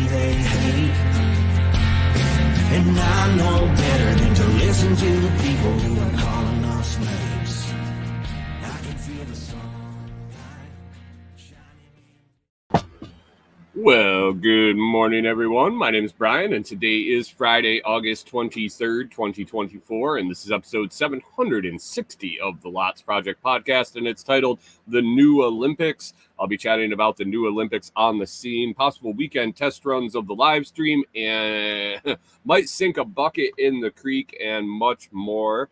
they hate. And I know better than to listen to the people who are calling us names. I can feel the sunlight shining. Well, good morning, everyone. My name is Brian, and today is Friday, August 23rd, 2024, and this is episode 760 of the Lots Project podcast, and it's titled The New Olympics. I'll be chatting about the new Olympics on the scene, possible weekend test runs of the live stream, and might sink a bucket in the creek, and much more.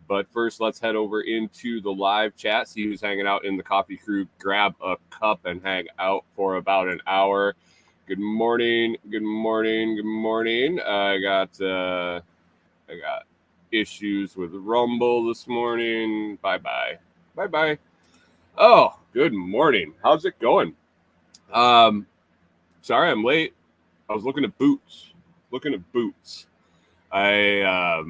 But first, let's head over into the live chat, see who's hanging out in the coffee crew, grab a cup, and hang out for about an hour. Good morning, good morning, good morning. I got issues with Rumble this morning. Bye-bye. Bye-bye. Oh, good morning. How's it going? Sorry I'm late. I was looking at boots. I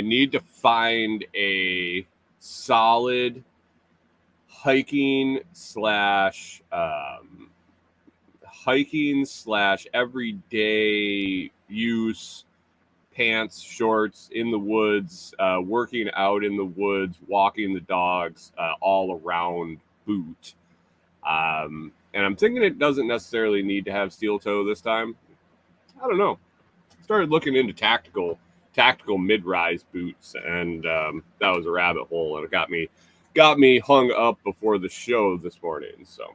need to find a solid hiking slash everyday use pants, shorts in the woods, working out in the woods, walking the dogs, all around boot. And I'm thinking it doesn't necessarily need to have steel toe this time. I don't know. Started looking into tactical mid-rise boots, and that was a rabbit hole, and it got me hung up before the show this morning. So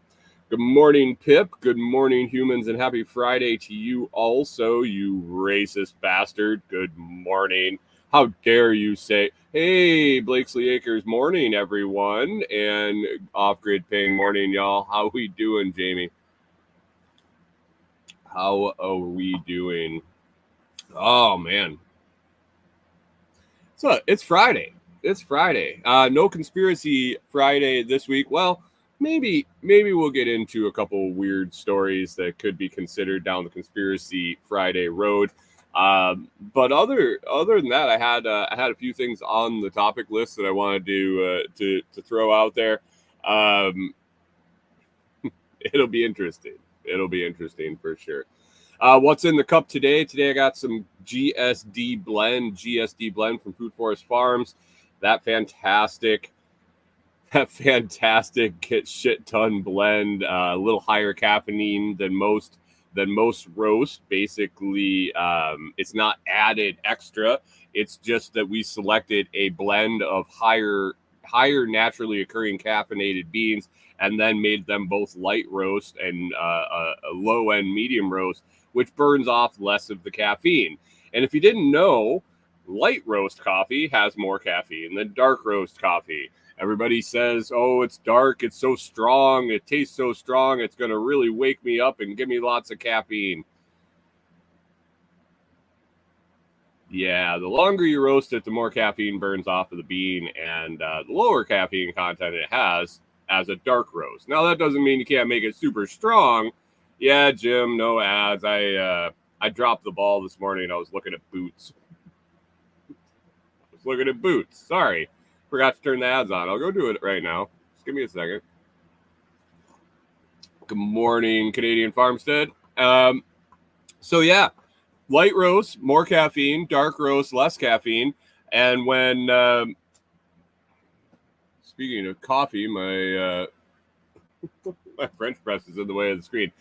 good morning, Pip. Good morning, humans, and happy Friday to you also, you racist bastard. Good morning. How dare you say, hey, Blakesley Acres, morning, everyone, and Off-Grid Ping, morning, y'all. How we doing, Jamie? How are we doing? Oh, man. So it's Friday. No conspiracy Friday this week. Well, maybe we'll get into a couple weird stories that could be considered down the conspiracy Friday road. But other than that, I had a few things on the topic list that I wanted to throw out there. It'll be interesting. It'll be interesting for sure. What's in the cup today? Today I got some GSD blend from Food Forest Farms. That fantastic get shit ton blend. A little higher caffeine than most roast. Basically, it's not added extra. It's just that we selected a blend of higher naturally occurring caffeinated beans and then made them both light roast and a low end medium roast, which burns off less of the caffeine. And if you didn't know, light roast coffee has more caffeine than dark roast coffee. Everybody says, oh, it's dark, it's so strong, it tastes so strong, it's going to really wake me up and give me lots of caffeine. Yeah, the longer you roast it, the more caffeine burns off of the bean, and the lower caffeine content it has as a dark roast. Now, that doesn't mean you can't make it super strong. Yeah, Jim, no ads. I dropped the ball this morning. I was looking at boots. Sorry. Forgot to turn the ads on. I'll go do it right now. Just give me a second. Good morning, Canadian Farmstead. So, yeah, light roast, more caffeine. Dark roast, less caffeine. And when, speaking of coffee, my French press is in the way of the screen.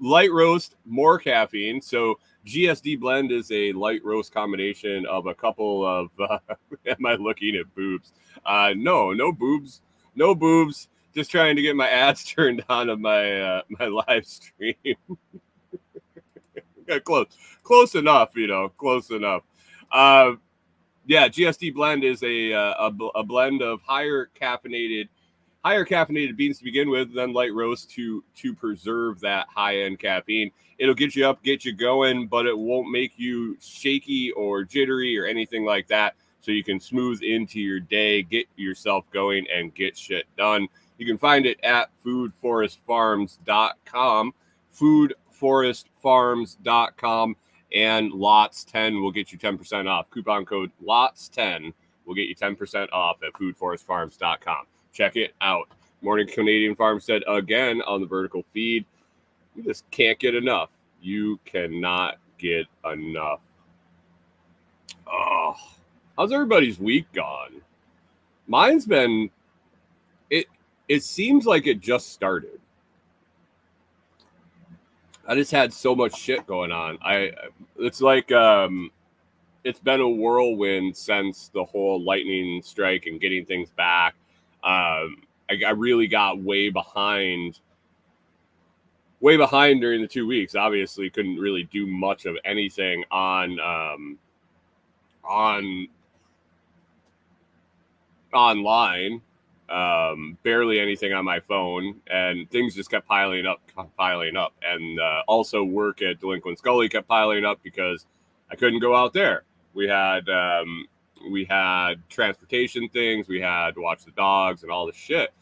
Light roast, more caffeine. So GSD blend is a light roast combination of a couple of, am I looking at boobs? No boobs. Just trying to get my ads turned on of my live stream. Yeah, close enough. Yeah, GSD blend is a blend of higher caffeinated beans to begin with, then light roast to preserve that high-end caffeine. It'll get you up, get you going, but it won't make you shaky or jittery or anything like that, so you can smooth into your day, get yourself going, and get shit done. You can find it at foodforestfarms.com, foodforestfarms.com, and LOTS10 will get you 10% off. Coupon code LOTS10 will get you 10% off at foodforestfarms.com. Check it out. Morning Canadian Farmstead again on the vertical feed. You just can't get enough. You cannot get enough. Oh, how's everybody's week gone? Mine's been, it seems like it just started. I just had so much shit going on. It's like it's been a whirlwind since the whole lightning strike and getting things back. I really got way behind during the 2 weeks. Obviously, couldn't really do much of anything on online. Barely anything on my phone, and things just kept piling up. And also work at Delinquent Scully kept piling up because I couldn't go out there. We had transportation things, we had to watch the dogs and all the shit.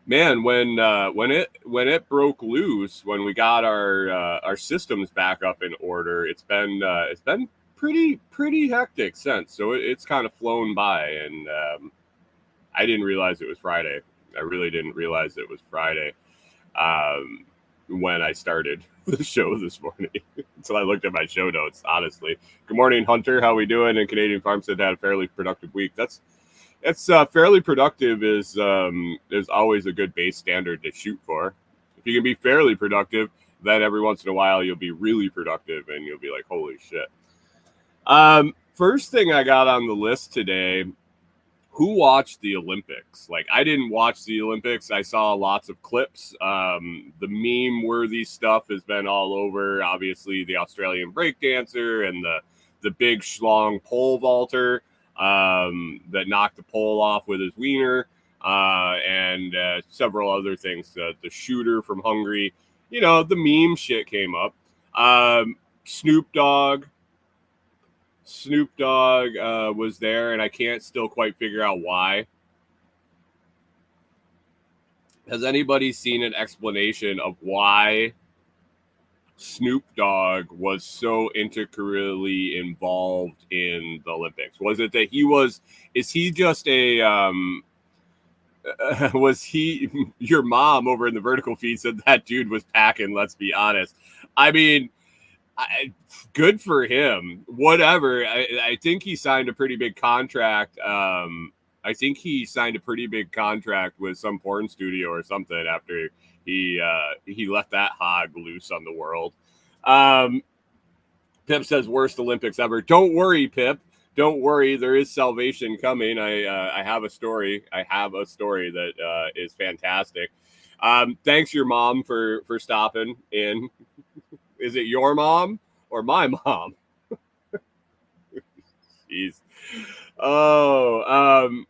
Man, when it broke loose, when we got our systems back up in order, it's been pretty hectic since. So it's kind of flown by, and I didn't realize it was Friday. I really didn't realize it was Friday when I started the show this morning. So I looked at my show notes, honestly. Good morning, Hunter. How we doing? And Canadian Farmstead had a fairly productive week. That's fairly productive is always a good base standard to shoot for. If you can be fairly productive, then every once in a while you'll be really productive and you'll be like, holy shit. First thing I got on the list today, who watched the Olympics? Like, I didn't watch the Olympics. I saw lots of clips. The meme-worthy stuff has been all over. Obviously, the Australian breakdancer and the big schlong pole vaulter that knocked the pole off with his wiener, and several other things. The shooter from Hungary. You know, the meme shit came up. Snoop Dogg was there, and I can't still quite figure out why. Has anybody seen an explanation of why Snoop Dogg was so integrally involved in the Olympics? Was it that is he just a, was he, your mom over in the vertical feed said that dude was packing, let's be honest. I mean, good for him. Whatever. I think he signed a pretty big contract. I think he signed a pretty big contract with some porn studio or something after he left that hog loose on the world. Pip says worst Olympics ever. Don't worry, Pip. Don't worry. There is salvation coming. I have a story. That is fantastic. Thanks your mom for stopping in. Is it your mom or my mom? Jeez. Oh,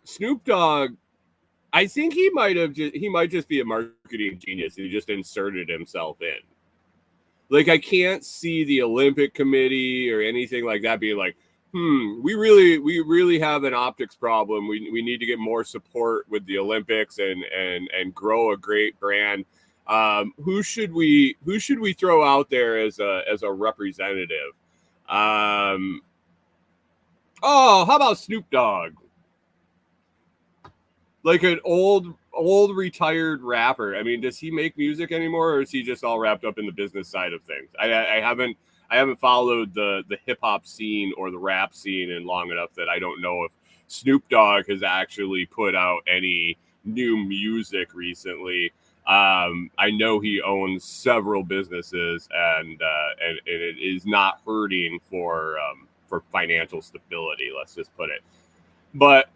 Snoop Dogg. I think he might just be a marketing genius. He just inserted himself in. Like, I can't see the Olympic Committee or anything like that being like, we really have an optics problem. We need to get more support with the Olympics and grow a great brand. Who should we throw out there as a representative? How about Snoop Dogg? Like an old retired rapper. I mean, does he make music anymore, or is he just all wrapped up in the business side of things? I haven't followed the hip hop scene or the rap scene in long enough that I don't know if Snoop Dogg has actually put out any new music recently. I know he owns several businesses, and it is not hurting for financial stability. Let's just put it. But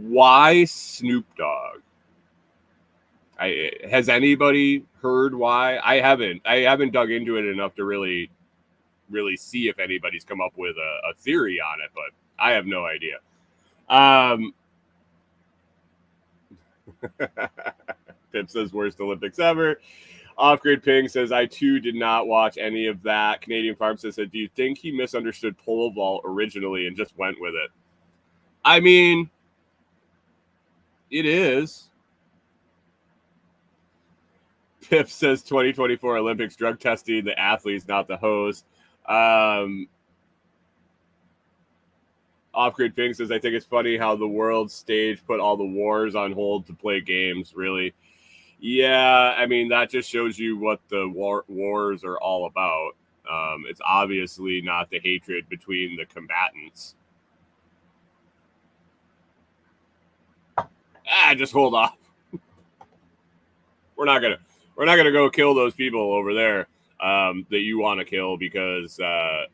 why Snoop Dogg? Has anybody heard why? I haven't dug into it enough to really see if anybody's come up with a theory on it, but I have no idea. Pip says worst Olympics ever. Off-Grid Ping says, I too did not watch any of that. Canadian Farm says, do you think he misunderstood pole vault originally and just went with it? I mean, it is. Pip says 2024 Olympics drug testing, the athletes, not the host. Off-Grid Ping says, I think it's funny how the world stage put all the wars on hold to play games, really. Yeah, I mean, that just shows you what the wars are all about. It's obviously not the hatred between the combatants. Just hold off. We're not gonna go kill those people over there that you want to kill because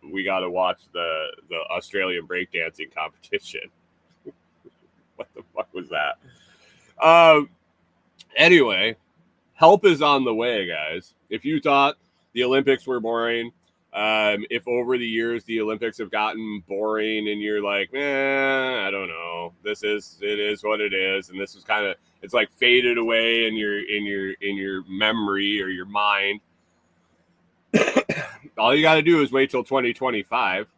we got to watch the Australian breakdancing competition. What the fuck was that? Anyway, help is on the way, guys. If you thought the Olympics were boring, if over the years the Olympics have gotten boring and you're like, I don't know, it is what it is, and this is kind of, it's like faded away in your memory or your mind. All you got to do is wait till 2025.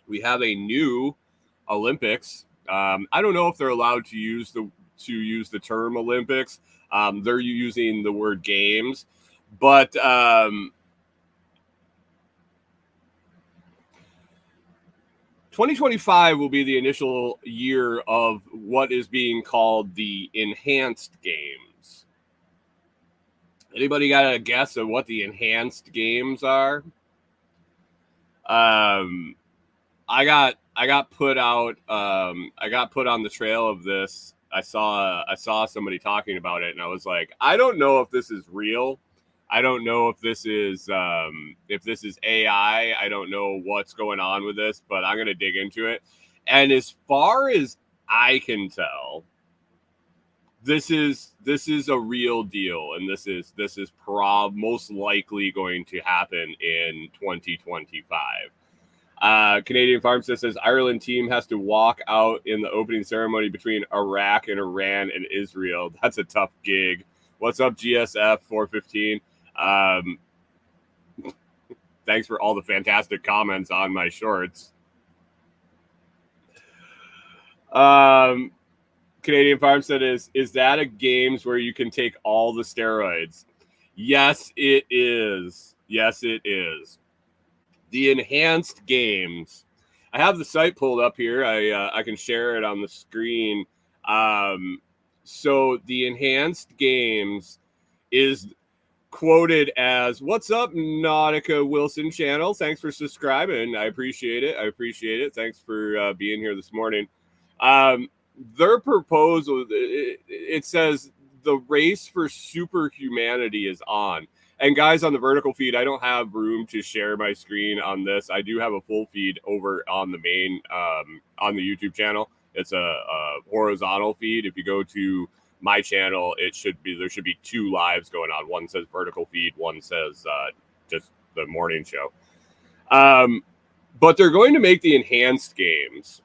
We have a new Olympics. I don't know if they're allowed to use the term Olympics. They're using the word games, but 2025 will be the initial year of what is being called the enhanced games. Anybody got a guess of what the enhanced games are? I got put out. I got put on the trail of this. I saw somebody talking about it, and I was like, I don't know if this is real. I don't know if this is AI. I don't know what's going on with this, but I'm gonna dig into it. And as far as I can tell, this is a real deal, and this is most likely going to happen in 2025. Canadian Farmstead says Ireland team has to walk out in the opening ceremony between Iraq and Iran and Israel. That's a tough gig. What's up, GSF 415? Thanks for all the fantastic comments on my shorts. Canadian Farmstead is that a games where you can take all the steroids? Yes, it is. Yes, it is. The enhanced games. I have the site pulled up here. I can share it on the screen. So the enhanced games is quoted as, "What's up, Nautica Wilson channel? Thanks for subscribing. I appreciate it. Thanks for being here this morning." Their proposal, it says the race for superhumanity is on. And guys, on the vertical feed, I don't have room to share my screen on this. I do have a full feed over on the main, on the YouTube channel. It's a horizontal feed. If you go to my channel, there should be two lives going on. One says vertical feed, one says just the morning show. But they're going to make the enhanced games.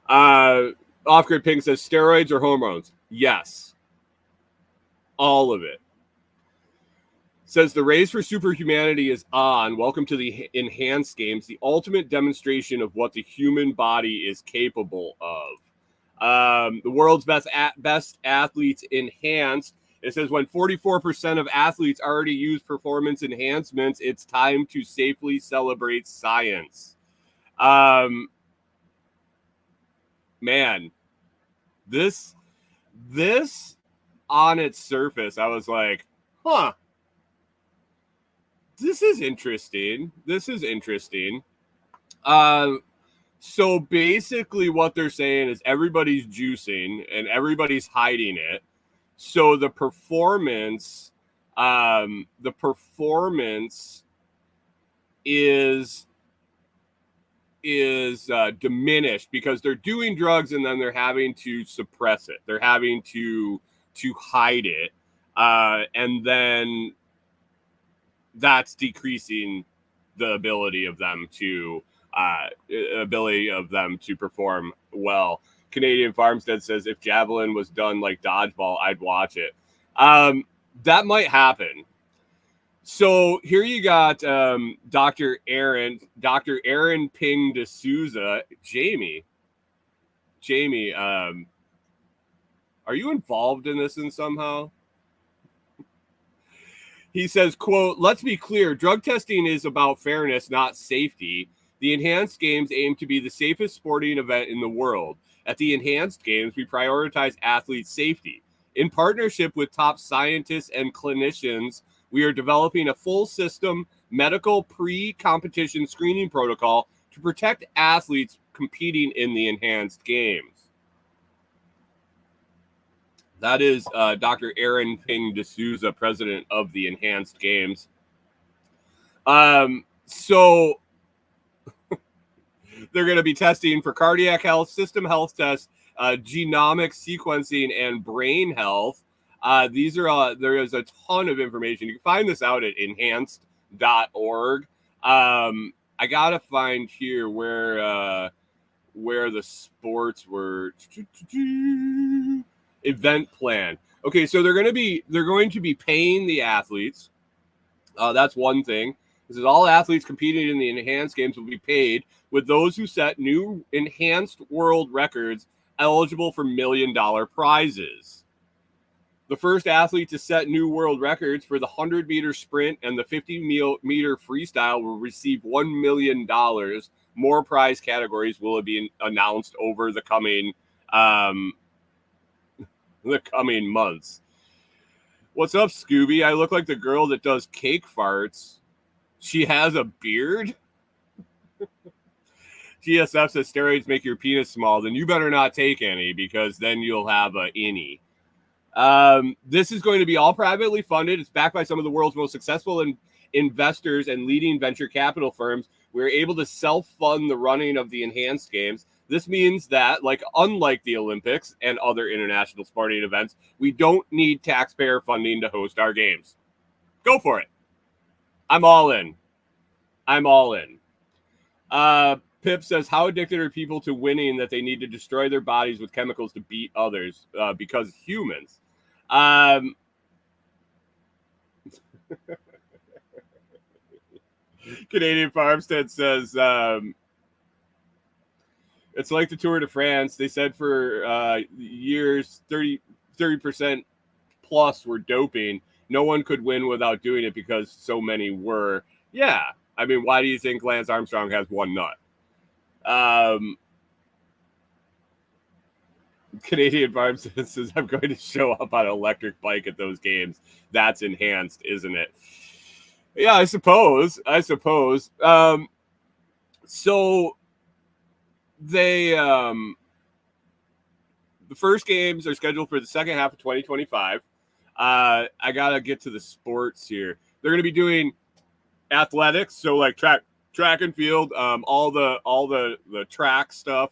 Off-Grid Pink says steroids or hormones. Yes. All of it. Says the race for superhumanity is on. Welcome to the enhanced games, the ultimate demonstration of what the human body is capable of. The world's best athletes enhanced. It says when 44% of athletes already use performance enhancements, it's time to safely celebrate science. Man, this on its surface, I was like, huh. This is interesting. So basically what they're saying is everybody's juicing and everybody's hiding it. So the performance is diminished because they're doing drugs and then they're having to suppress it. They're having to hide it. And then that's decreasing the ability of them to perform well. Canadian Farmstead says if Javelin was done like dodgeball, I'd watch it. That might happen. So here you got Dr. Aaron Ping D'Souza. Jamie, are you involved in this in somehow? He says, quote, "Let's be clear, drug testing is about fairness, not safety. The enhanced games aim to be the safest sporting event in the world. At the enhanced games, we prioritize athlete safety. In partnership with top scientists and clinicians, we are developing a full system medical pre-competition screening protocol to protect athletes competing in the enhanced games. That is Dr. Aaron Ping D'Souza, president of the Enhanced Games. So they're going to be testing for cardiac health, system health tests, genomic sequencing, and brain health. These are there is a ton of information. You can find this out at enhanced.org. I gotta find here where the sports were. Event plan. Okay, so they're going to be paying the athletes. That's one thing. This is all athletes competing in the enhanced games will be paid, with those who set new enhanced world records eligible for $1 million prizes. The first athlete to set new world records for the 100-meter sprint and the 50-meter freestyle will receive $1 million. More prize categories will be announced over the coming months. What's up, Scooby? I look like the girl that does cake farts. She has a beard? TSF says steroids make your penis small. Then you better not take any, because then you'll have a innie. This is going to be all privately funded. It's backed by some of the world's most successful investors and leading venture capital firms. We're able to self-fund the running of the enhanced games. This means that, unlike the Olympics and other international sporting events, we don't need taxpayer funding to host our games. Go for it. I'm all in. Pip says, how addicted are people to winning that they need to destroy their bodies with chemicals to beat others? Because humans. Canadian Farmstead says, it's like the Tour de France. They said for years, 30% plus were doping. No one could win without doing it because so many were. Yeah. I mean, why do you think Lance Armstrong has one nut? Canadian Farmstead says, I'm going to show up on an electric bike at those games. That's enhanced, isn't it? Yeah, I suppose. So they the first games are scheduled for the second half of 2025. I gotta get to the sports here. They're gonna be doing athletics, so like track and field, all the track stuff,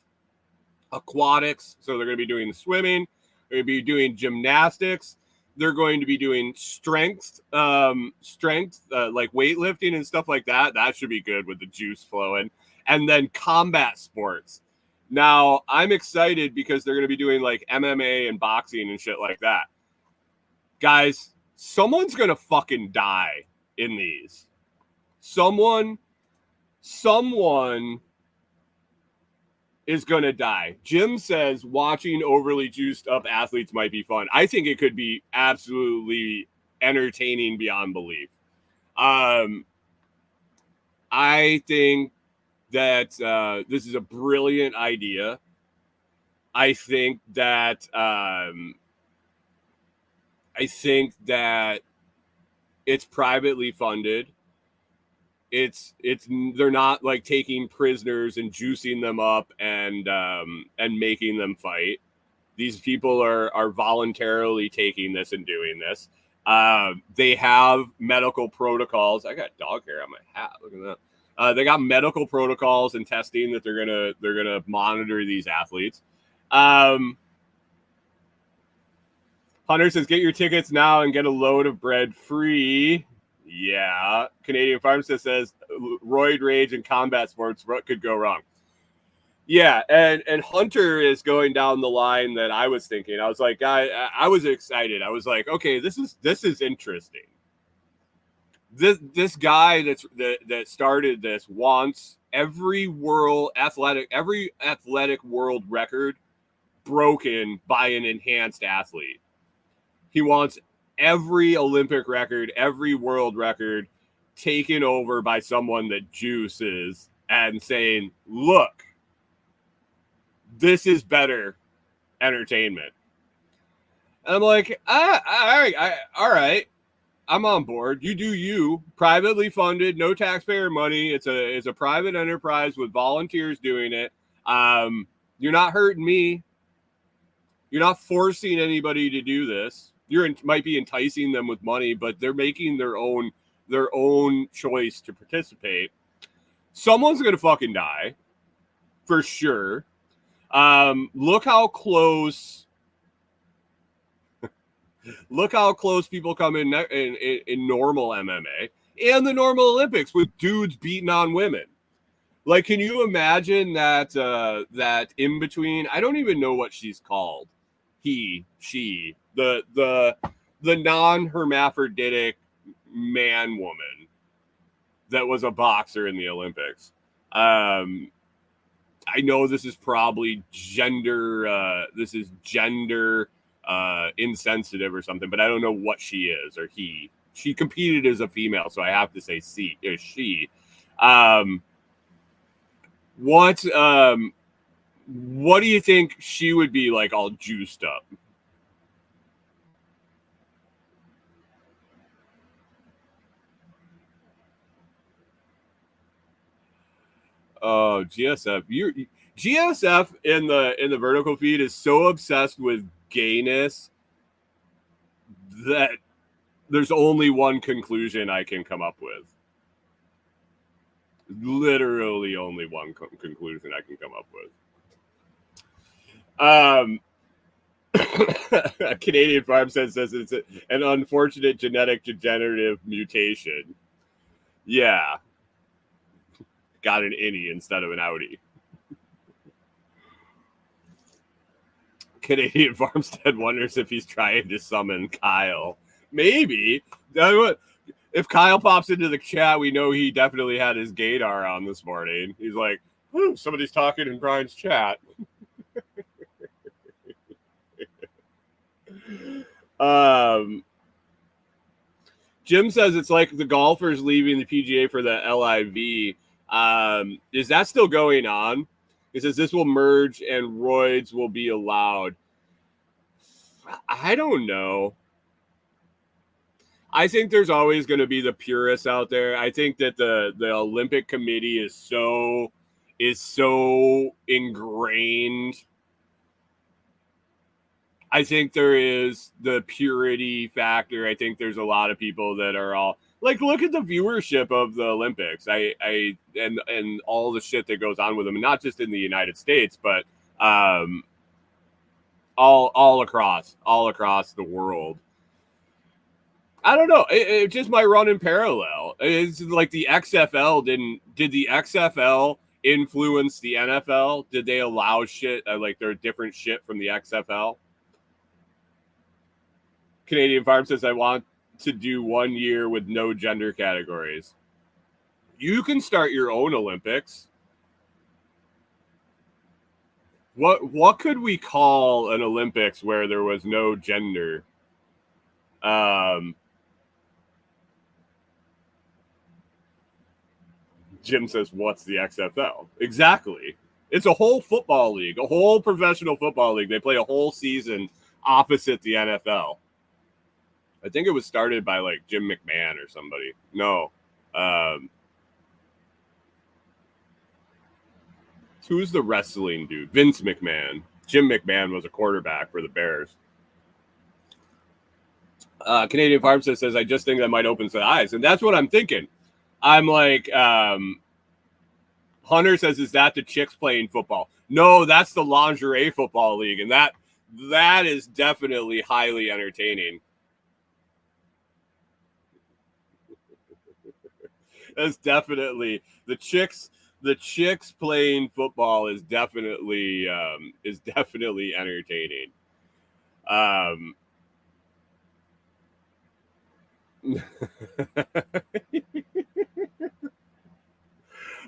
aquatics. So they're gonna be doing the swimming. They're gonna be doing gymnastics. They're going to be doing strength, like weightlifting and stuff like that. That should be good with the juice flowing. And then combat sports. Now, I'm excited because they're going to be doing like MMA and boxing and shit like that. Guys, someone's going to fucking die in these. Someone is going to die. Jim says watching overly juiced up athletes might be fun. I think it could be absolutely entertaining beyond belief. I think that this is a brilliant idea. I think that it's privately funded. They're not like taking prisoners and juicing them up and making them fight. These people are voluntarily taking this and doing this. They have medical protocols. I got dog hair on my hat. Look at that. They got medical protocols and testing that they're gonna monitor these athletes. Hunter says, get your tickets now and get a load of bread free. Yeah. Canadian Farmstead says, roid rage and combat sports, what could go wrong? Yeah, and Hunter is going down the line that I was thinking. I was like, I was excited. I was like, okay, this is interesting. This guy that started this wants every athletic world record broken by an enhanced athlete. He wants every Olympic record, every world record taken over by someone that juices and saying, look, this is better entertainment. And I'm like, all right. I'm on board. You do you. Privately funded, no taxpayer money. It's a private enterprise with volunteers doing it. You're not hurting me. You're not forcing anybody to do this. Might be enticing them with money, but they're making their own choice to participate. Someone's gonna fucking die, for sure. Look how close people come in normal MMA and the normal Olympics with dudes beating on women. Like, can you imagine that in between? I don't even know what she's called. She, the non-hermaphroditic man woman that was a boxer in the Olympics. I know this is probably gender. This is gender insensitive or something, but I don't know what she is or he. She competed as a female, so I have to say she. What do you think she would be like all juiced up? Oh, GSF in the vertical feed is so obsessed with gayness that there's only one conclusion I can come up with. Literally only one conclusion I can come up with. A Canadian farm says it's an unfortunate genetic degenerative mutation. Yeah. Got an innie instead of an outie. Canadian Farmstead wonders if he's trying to summon Kyle. Maybe. If Kyle pops into the chat, we know he definitely had his gaydar on this morning. He's like, somebody's talking in Brian's chat. Jim says it's like the golfers leaving the PGA for the LIV. Is that still going on? He says this will merge and roids will be allowed. I don't know. I think there's always going to be the purists out there. I think that the Olympic Committee is so ingrained. I think there is the purity factor. I think there's a lot of people that are all like, look at the viewership of the Olympics. And all the shit that goes on with them, and not just in the United States, but all across the world. I don't know. It just might run in parallel. It's like the XFL did the XFL influence the NFL? Did they allow shit like their different shit from the XFL? Canadian Farm says I want to do 1 year with no gender categories. You can start your own Olympics. What could we call an Olympics where there was no gender? Jim says, what's the XFL? Exactly. It's a whole football league, a whole professional football league. They play a whole season opposite the NFL. I think it was started by like Jim McMahon or somebody. No. Who's the wrestling dude? Vince McMahon. Jim McMahon was a quarterback for the Bears. Canadian Farm says, I just think that might open some eyes. And that's what I'm thinking. I'm like, Hunter says, is that the chicks playing football? No, that's the lingerie football league. And that is definitely highly entertaining. That's definitely the chicks playing football is definitely entertaining.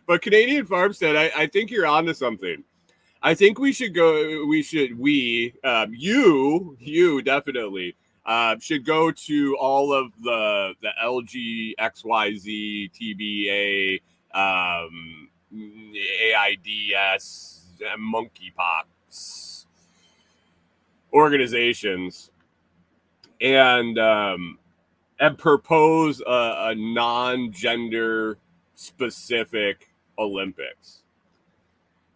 But Canadian Farmstead, I think you're onto something. I think you definitely should go to all of the LG, XYZ, TBA, AIDS, monkeypox organizations and propose a non-gender specific Olympics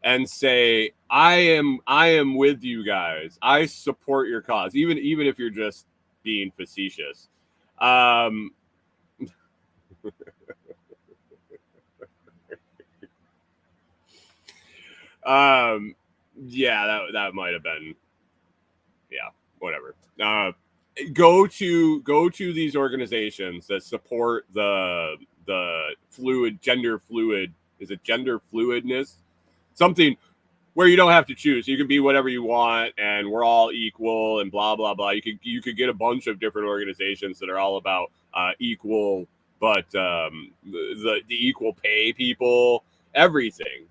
and say, I am with you guys. I support your cause, even if you're just being facetious. Yeah, that might have been, yeah, whatever. Go to these organizations that support the gender fluid. Is it gender fluidness? Something where you don't have to choose. You can be whatever you want, and we're all equal, and blah blah blah. You could get a bunch of different organizations that are all about equal, but the equal pay people, everything.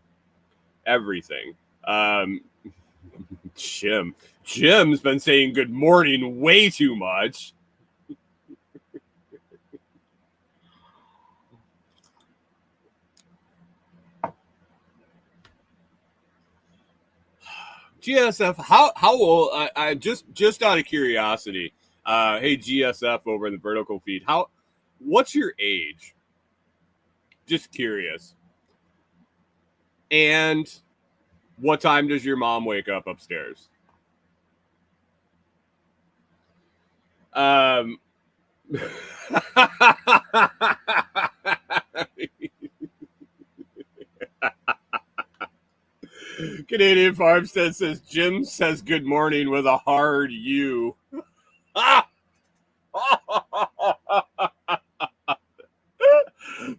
Jim's been saying good morning way too much. GSF, how old? I just out of curiosity. Hey GSF over in the vertical feed, what's your age? Just curious. And what time does your mom wake up upstairs? Canadian Farmstead says Jim says good morning with a hard U.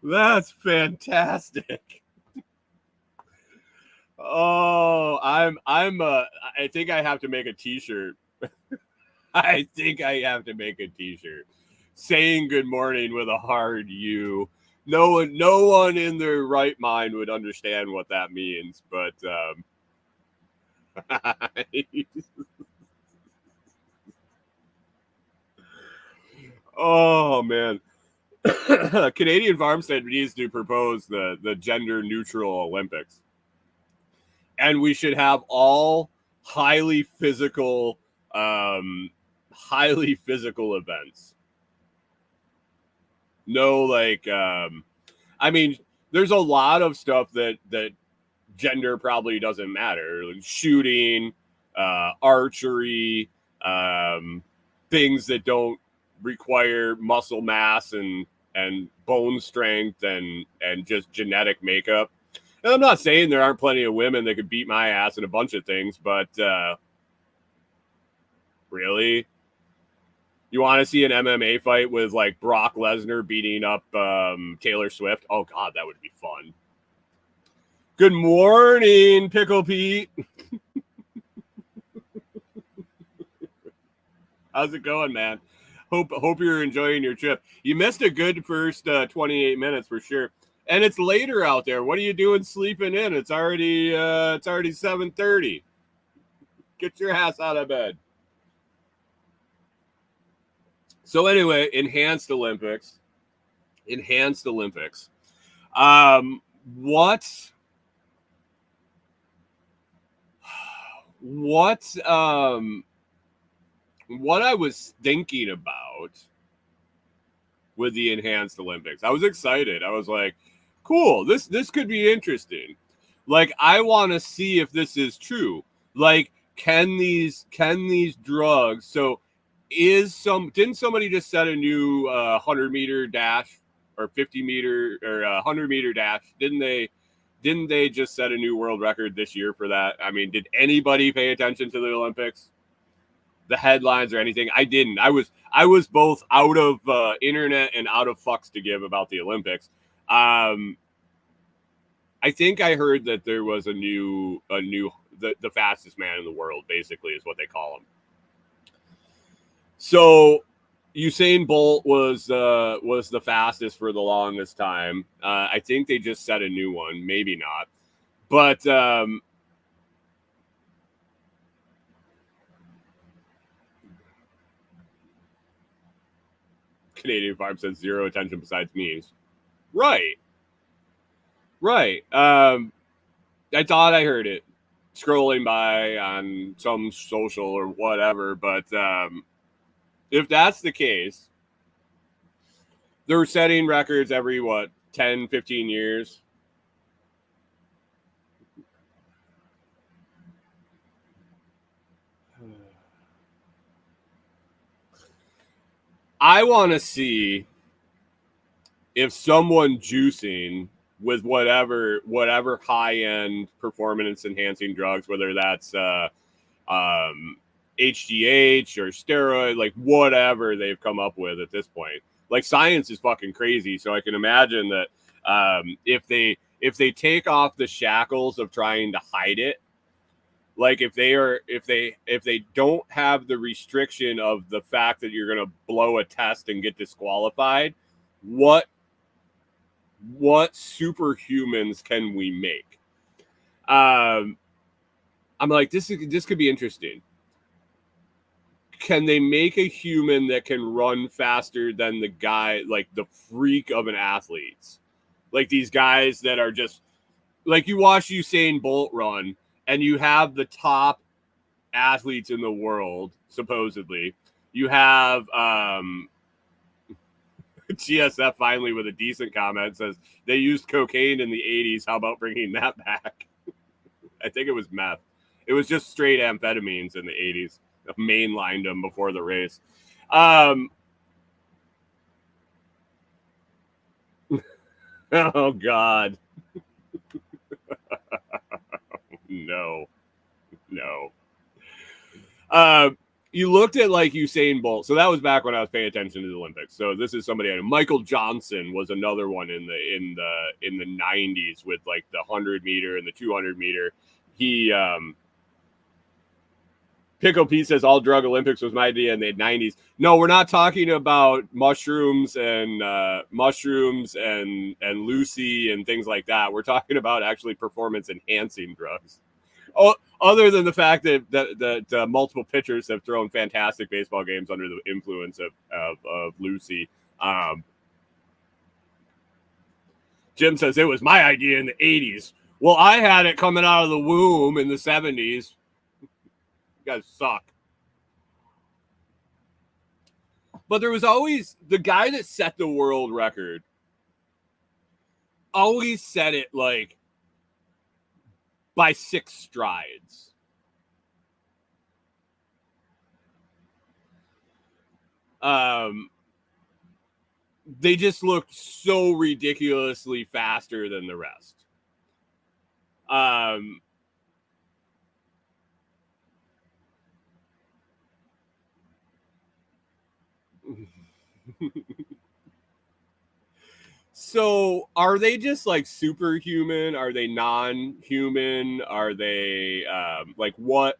That's fantastic. Oh, I think I have to make a t-shirt. I think I have to make a t-shirt saying good morning with a hard U. No one in their right mind would understand what that means, but oh man. Canadian Farmstead needs to propose the gender neutral Olympics. And we should have all highly physical events. No, like I mean, there's a lot of stuff that gender probably doesn't matter. Like shooting, archery, things that don't require muscle mass and bone strength and just genetic makeup. And I'm not saying there aren't plenty of women that could beat my ass in a bunch of things, but really? You want to see an MMA fight with like Brock Lesnar beating up Taylor Swift? Oh God, that would be fun. Good morning, Pickle Pete. How's it going, man? Hope you're enjoying your trip. You missed a good first 28 minutes for sure. And it's later out there. What are you doing sleeping in? It's already 7:30. Get your ass out of bed. So anyway, enhanced Olympics. What I was thinking about with the enhanced Olympics, I was excited. I was like, cool, this could be interesting. Like, I want to see if this is true. Like, can these drugs, so didn't somebody just set a new 100-meter dash or 50-meter or 100-meter dash? Didn't they just set a new world record this year for that? I mean, did anybody pay attention to the Olympics, the headlines or anything? I didn't. I was both out of internet and out of fucks to give about the Olympics. I think I heard that there was the fastest man in the world, basically, is what they call him. So Usain Bolt was the fastest for the longest time. I think they just set a new one, maybe not, but Canadian Farm says zero attention besides memes. Right. I thought I heard it scrolling by on some social or whatever, but if that's the case, they're setting records every, 10, 15 years? I want to see if someone juicing with whatever high-end performance-enhancing drugs, whether that's HGH or steroid, like whatever they've come up with at this point. Like, science is fucking crazy, so I can imagine that if they take off the shackles of trying to hide it, like if they don't have the restriction of the fact that you're going to blow a test and get disqualified, what superhumans can we make? I'm like, this could be interesting. Can they make a human that can run faster than the guy, like the freak of an athlete? Like these guys that are just, like, you watch Usain Bolt run and you have the top athletes in the world, supposedly. You have GSF finally with a decent comment says they used cocaine in the 80s. How about bringing that back? I think it was meth. It was just straight amphetamines in the 80s. Mainlined them before the race. Oh, God. No. You looked at like Usain Bolt. So that was back when I was paying attention to the Olympics. So this is somebody I know. Michael Johnson was another one in the 90s with like the 100 meter and the 200 meter. He Pickle Pete says all drug Olympics was my idea in the 90s. No, we're not talking about mushrooms and Lucy and things like that. We're talking about actually performance enhancing drugs. Oh, other than the fact that multiple pitchers have thrown fantastic baseball games under the influence of Lucy. Jim says it was my idea in the 80s. Well, I had it coming out of the womb in the 70s. You guys suck. But there was always the guy that set the world record. Always set it like by 6 strides. They just looked so ridiculously faster than the rest. So are they just like superhuman? Are they non-human? Are they like what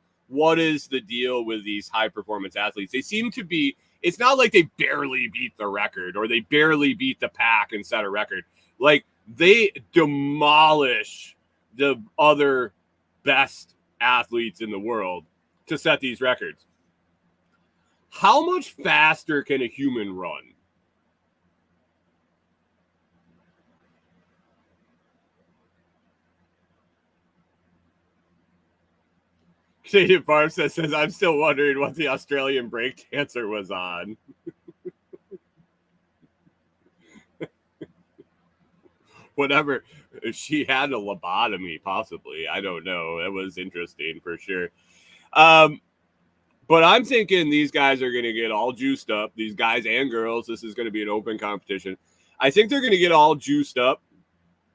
is the deal with these high performance athletes? They seem to be, it's not like they barely beat the record or they barely beat the pack and set a record. Like they demolish the other best athletes in the world to set these records. How much faster can a human run? Canadian Farm says, I'm still wondering what the Australian break dancer was on. Whatever. She had a lobotomy, possibly. I don't know. It was interesting for sure. But I'm thinking these guys are going to get all juiced up. These guys and girls. This is going to be an open competition. I think they're going to get all juiced up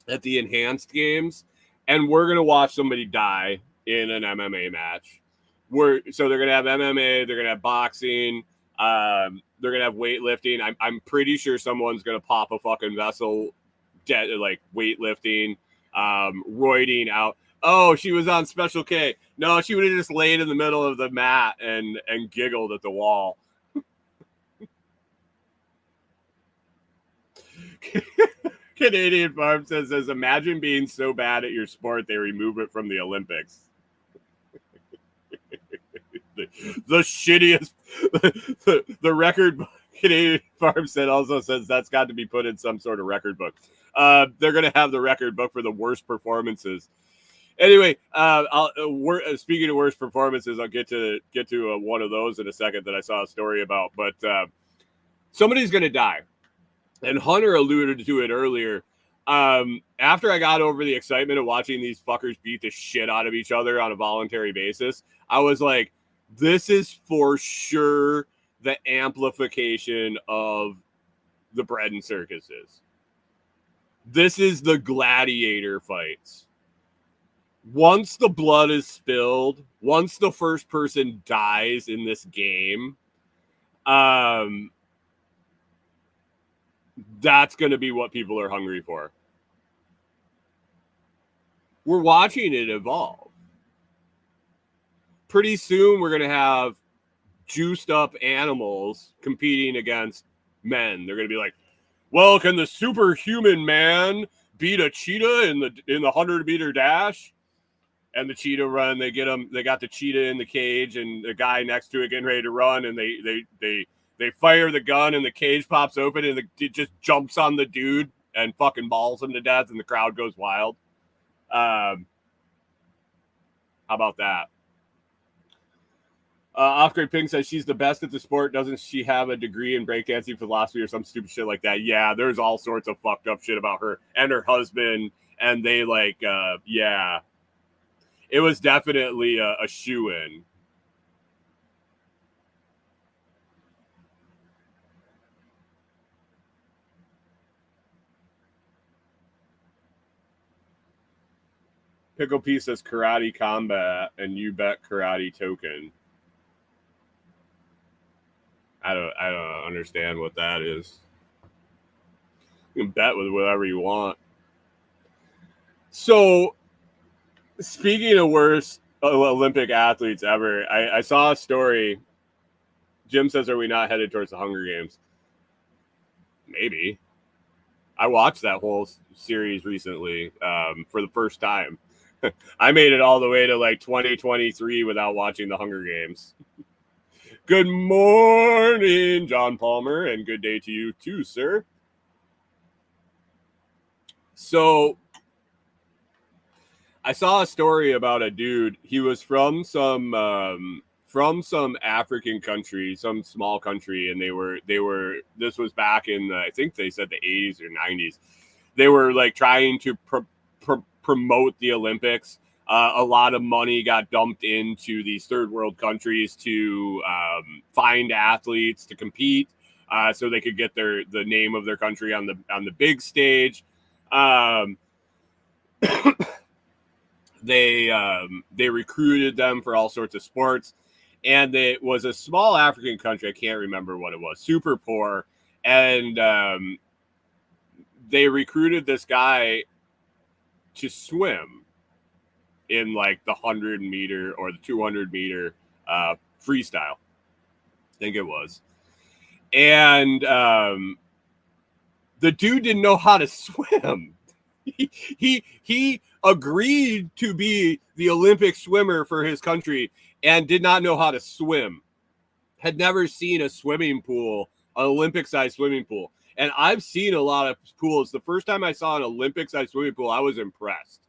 at the enhanced games, and we're going to watch somebody die in an MMA match. So they're going to have MMA, they're going to have boxing, they're going to have weightlifting. I'm pretty sure someone's going to pop a fucking vessel, like weightlifting, roiding out. Oh, she was on Special K. No, she would have just laid in the middle of the mat and giggled at the wall. Canadian Farm says, imagine being so bad at your sport they remove it from the Olympics. the shittiest, the record book. Canadian Farm also says that's got to be put in some sort of record book. They're going to have the record book for the worst performances. Anyway, speaking of worst performances, I'll get to one of those in a second that I saw a story about. But somebody's going to die, and Hunter alluded to it earlier. After I got over the excitement of watching these fuckers beat the shit out of each other on a voluntary basis, I was like, this is for sure the amplification of the bread and circuses. This is the gladiator fights. Once the blood is spilled, once the first person dies in this game, that's going to be what people are hungry for. We're watching it evolve. Pretty soon, we're going to have juiced up animals competing against men. They're going to be like, well, can the superhuman man beat a cheetah in the 100-meter dash? And the cheetah run, they got the cheetah in the cage and the guy next to it getting ready to run, and they fire the gun and the cage pops open and it just jumps on the dude and fucking mauls him to death, and the crowd goes wild. How about that? Off-Grade Pink says she's the best at the sport. Doesn't she have a degree in breakdancing philosophy or some stupid shit like that? Yeah, there's all sorts of fucked up shit about her and her husband. And they yeah, it was definitely a shoe-in. Pickle P says karate combat, and you bet karate token. I don't understand what that is. You can bet with whatever you want. So, speaking of worst Olympic athletes ever, I saw a story. Jim says, are we not headed towards the Hunger Games? Maybe. I watched that whole series recently for the first time. I made it all the way to like 2023 without watching the Hunger Games. Good morning, John Palmer, and good day to you too, sir. So I saw a story about a dude. He was from some African country, some small country, and they were this was back in I think they said the 80s or 90s. They were like trying to promote the Olympics. A lot of money got dumped into these third world countries to find athletes to compete, so they could get the name of their country on the big stage. They recruited them for all sorts of sports, and it was a small African country. I can't remember what it was. Super poor, and they recruited this guy to swim in like the 100-meter or the 200-meter freestyle, I think it was. And the dude didn't know how to swim. He agreed to be the Olympic swimmer for his country and did not know how to swim. Had never seen a swimming pool, an Olympic-sized swimming pool. And I've seen a lot of pools. The first time I saw an Olympic-sized swimming pool, I was impressed.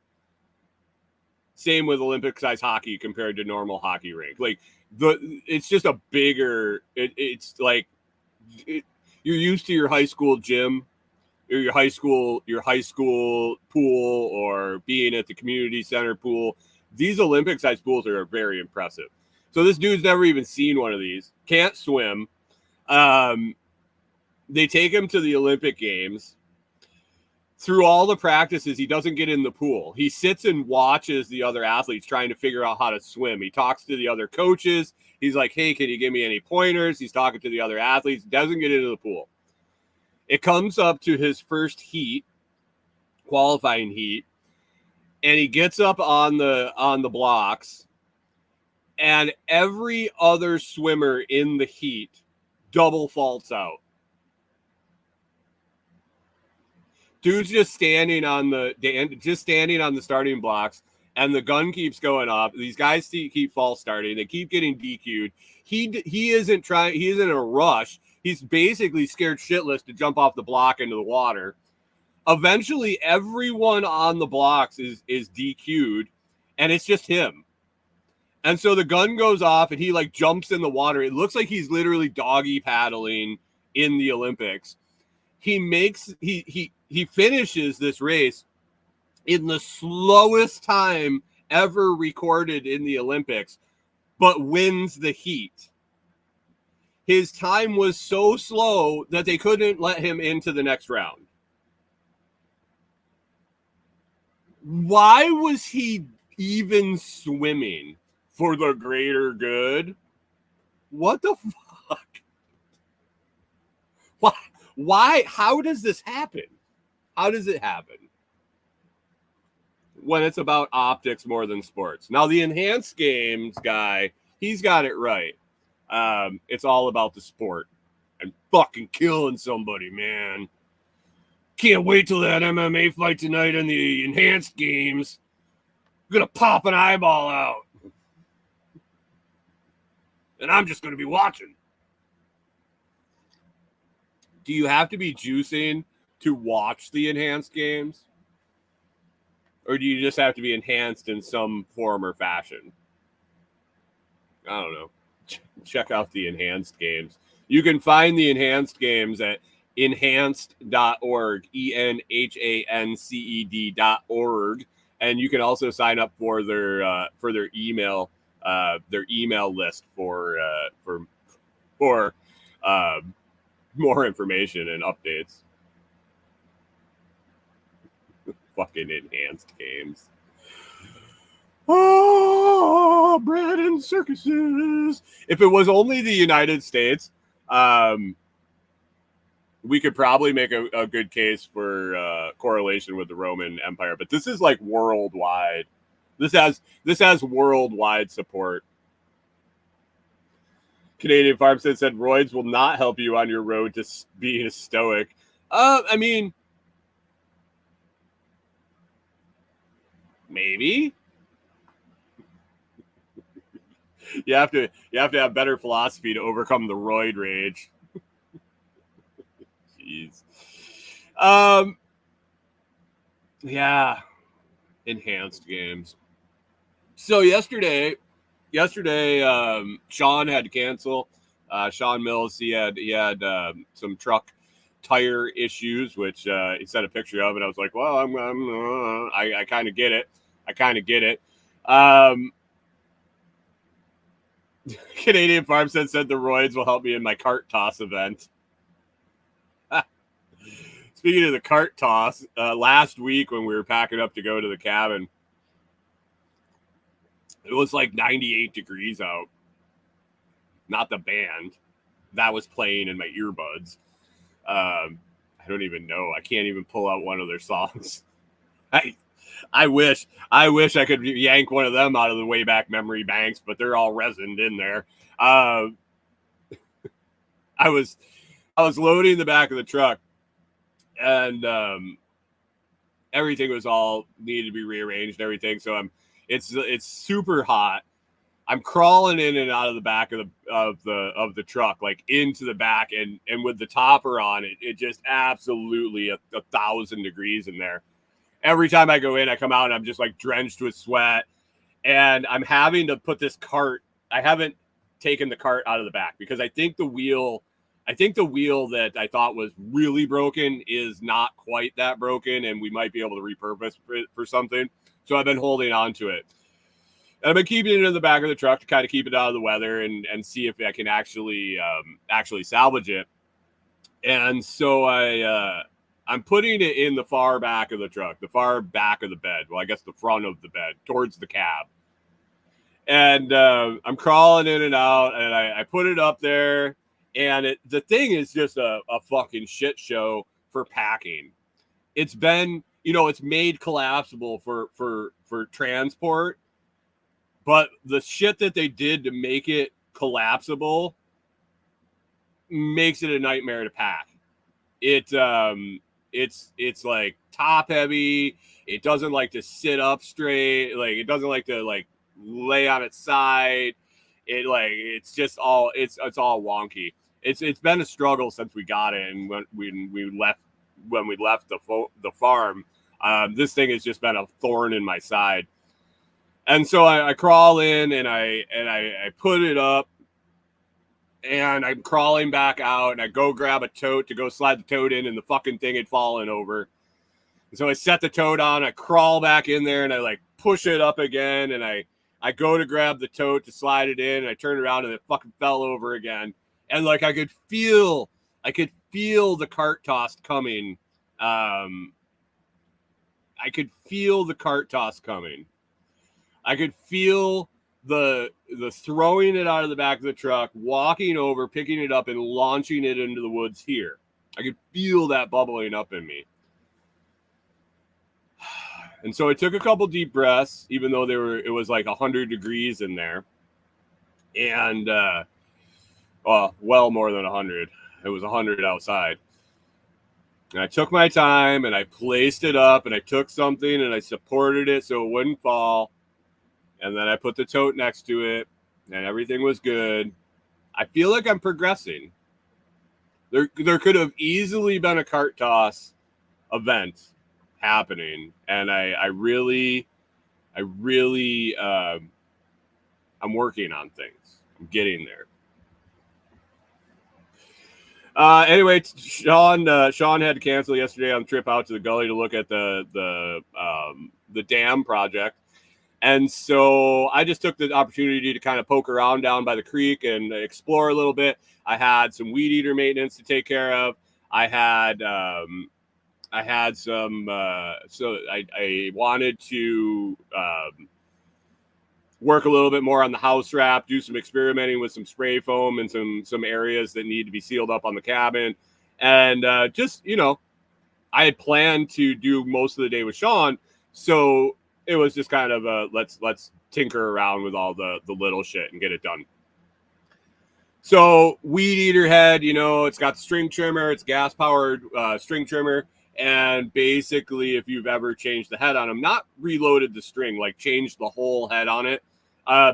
Same with Olympic-sized hockey compared to normal hockey rink. Like it's just a bigger. It's like you're used to your high school gym, or your high school pool, or being at the community center pool. These Olympic-sized pools are very impressive. So this dude's never even seen one of these. Can't swim. They take him to the Olympic Games. Through all the practices, he doesn't get in the pool. He sits and watches the other athletes trying to figure out how to swim. He talks to the other coaches. He's like, hey, can you give me any pointers? He's talking to the other athletes. Doesn't get into the pool. It comes up to his first heat, qualifying heat, and he gets up on the blocks, and every other swimmer in the heat double faults out. Dude's just standing on the starting blocks, and the gun keeps going up. These guys keep false starting. They keep getting DQ'd. He isn't trying. He isn't in a rush. He's basically scared shitless to jump off the block into the water. Eventually, everyone on the blocks is DQ'd, and it's just him. And so the gun goes off and he like jumps in the water. It looks like he's literally doggy paddling in the Olympics. He finishes this race in the slowest time ever recorded in the Olympics, but wins the heat. His time was so slow that they couldn't let him into the next round. Why was he even swimming? For the greater good? What the fuck? Why? How does this happen? How does it happen? When it's about optics more than sports. Now, the enhanced games guy, he's got it right. It's all about the sport and fucking killing somebody, man. Can't wait till that MMA fight tonight in the enhanced games. I'm gonna pop an eyeball out. And I'm just going to be watching. Do you have to be juicing to watch the enhanced games? Or do you just have to be enhanced in some form or fashion? I don't know. Check out the enhanced games. You can find the enhanced games at enhanced.org, enhanced.org. And you can also sign up for their email list for more information and updates. Fucking enhanced games. Oh, bread and circuses. If it was only the United States, we could probably make a good case for correlation with the Roman Empire. But this is like worldwide. This has worldwide support. Canadian Farmstead said roids will not help you on your road to being a Stoic. I mean, maybe. You have to have better philosophy to overcome the roid rage. Jeez. Yeah. Enhanced games. So yesterday, Sean had to cancel. Sean Mills, he had some truck tire issues, which he sent a picture of, and I was like, well, I kind of get it. Canadian Farmstead said the roids will help me in my cart toss event. Speaking of the cart toss, last week when we were packing up to go to the cabin, it was like 98 degrees out. Not the band. That was playing in my earbuds. I don't even know. I can't even pull out one of their songs. I wish I could yank one of them out of the way back memory banks, but they're all resined in there. I was loading the back of the truck, and everything was all needed to be rearranged and everything. So it's super hot. I'm crawling in and out of the back of the truck, like into the back, and with the topper on it just absolutely 1,000 degrees in there. Every time I go in, I come out and I'm just like drenched with sweat, and I'm having to put this cart. I haven't taken the cart out of the back because I think the wheel that I thought was really broken is not quite that broken, and we might be able to repurpose it for something. So I've been holding on to it. And I've been keeping it in the back of the truck to kind of keep it out of the weather and see if I can actually salvage it. And so I'm putting it in the far back of the truck, the far back of the bed. Well, I guess the front of the bed towards the cab. And I'm crawling in and out, and I put it up there. And the thing is just a fucking shit show for packing. It's been, it's made collapsible for transport. But the shit that they did to make it collapsible makes it a nightmare to pack. It's like top heavy. It doesn't like to sit up straight. Like it doesn't like to like lay on its side. It's all wonky. It's been a struggle since we got it, and when we left the farm. This thing has just been a thorn in my side. And so I crawl in and I put it up, and I'm crawling back out, and I go grab a tote to go slide the tote in, and the fucking thing had fallen over. And so I set the tote on, I crawl back in there, and I like push it up again, and I go to grab the tote to slide it in, and I turn around and it fucking fell over again. And like I could feel the cart toss coming. I could feel the cart toss coming. I could feel the throwing it out of the back of the truck, walking over, picking it up, and launching it into the woods here. I could feel that bubbling up in me. And so I took a couple deep breaths, even though it was like 100 degrees in there. And well more than 100. It was 100 outside. And I took my time and I placed it up, and I took something and I supported it so it wouldn't fall. And then I put the tote next to it, and everything was good. I feel like I'm progressing. There could have easily been a cart toss event happening, and I'm working on things. I'm getting there. Anyway, Sean had to cancel yesterday on the trip out to the gully to look at the dam project. And so I just took the opportunity to kind of poke around down by the creek and explore a little bit. I had some weed eater maintenance to take care of. I had some, so I wanted to work a little bit more on the house wrap, do some experimenting with some spray foam and some areas that need to be sealed up on the cabin. And just, I had planned to do most of the day with Sean. So it was just kind of let's tinker around with all the little shit and get it done. So weed eater head, it's got the string trimmer, it's gas powered string trimmer. And basically, if you've ever changed the head on them, not reloaded the string, like changed the whole head on it.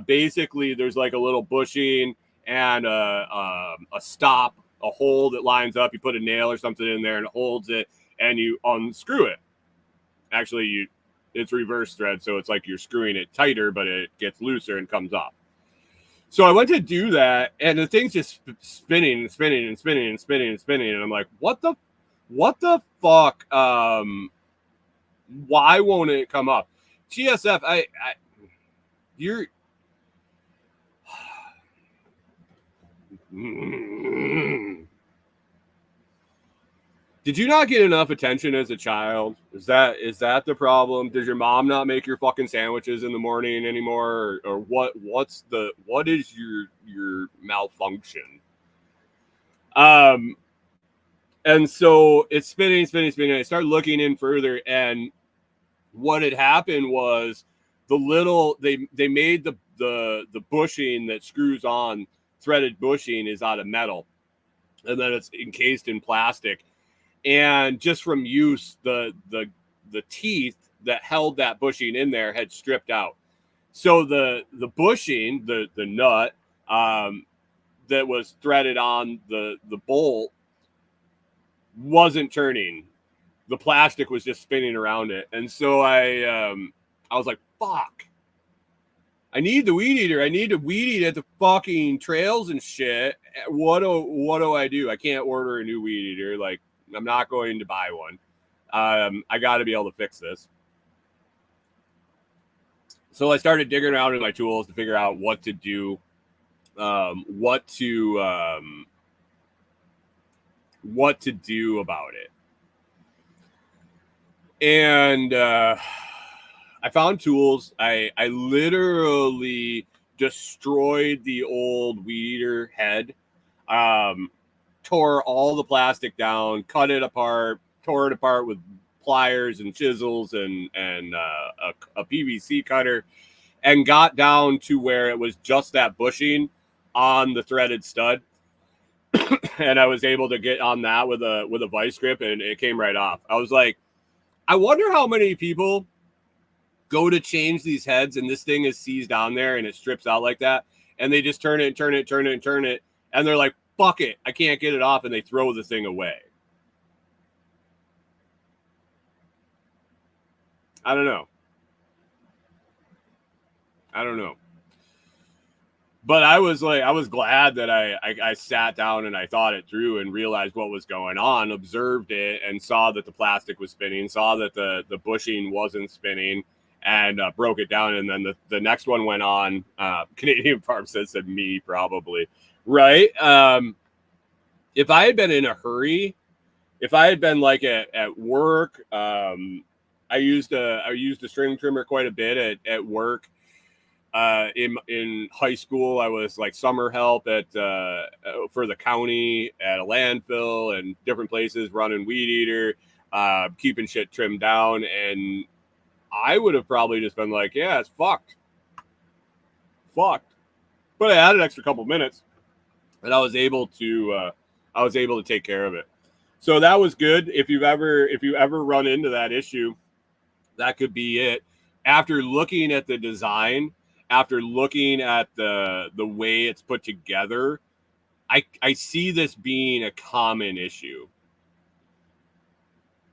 Basically, there's like a little bushing and a stop, a hole that lines up. You put a nail or something in there and it holds it, and you unscrew it. Actually, it's reverse thread, so it's like you're screwing it tighter, but it gets looser and comes off. So I went to do that, and the thing's just spinning and spinning and spinning and spinning and spinning, and I'm like, what the fuck? Why won't it come up? GSF, you're Did you not get enough attention as a child? Is that the problem? Does your mom not make your fucking sandwiches in the morning anymore? Or what is your malfunction? And so it's spinning. I started looking in further, and what had happened was they made the bushing that screws on, threaded bushing is out of metal, and then it's encased in plastic. And just from use, the teeth that held that bushing in there had stripped out. So the bushing, the nut that was threaded on the bolt wasn't turning. The plastic was just spinning around it. And so I was like, fuck. I need the weed eater. I need to weed eat at the fucking trails and shit. What do I do? I can't order a new weed eater. Like, I'm not going to buy one. I got to be able to fix this. So I started digging around in my tools to figure out what to do, what to do about it. And I found tools. I literally destroyed the old weed eater head. Tore all the plastic down, cut it apart, tore it apart with pliers and chisels and a PVC cutter, and got down to where it was just that bushing on the threaded stud. And I was able to get on that with a vice grip, and it came right off. I was like, I wonder how many people go to change these heads and this thing is seized on there and it strips out like that, and they just turn it, and they're like, fuck it, I can't get it off, and they throw the thing away. I don't know. I don't know. But I was glad that I sat down and I thought it through and realized what was going on, observed it, and saw that the plastic was spinning, saw that the bushing wasn't spinning, and broke it down. And then the next one went on. Canadian Farm said me probably, right? If I had been in a hurry, if I had been like at work, I used a string trimmer quite a bit at work. In high school, I was like summer help at for the county at a landfill and different places, running weed eater, keeping shit trimmed down, and I would have probably just been like, yeah, it's fucked. But I had an extra couple minutes, and I was able to take care of it. So that was good. If you ever run into that issue, that could be it. After looking at the design, after looking at the way it's put together, I see this being a common issue.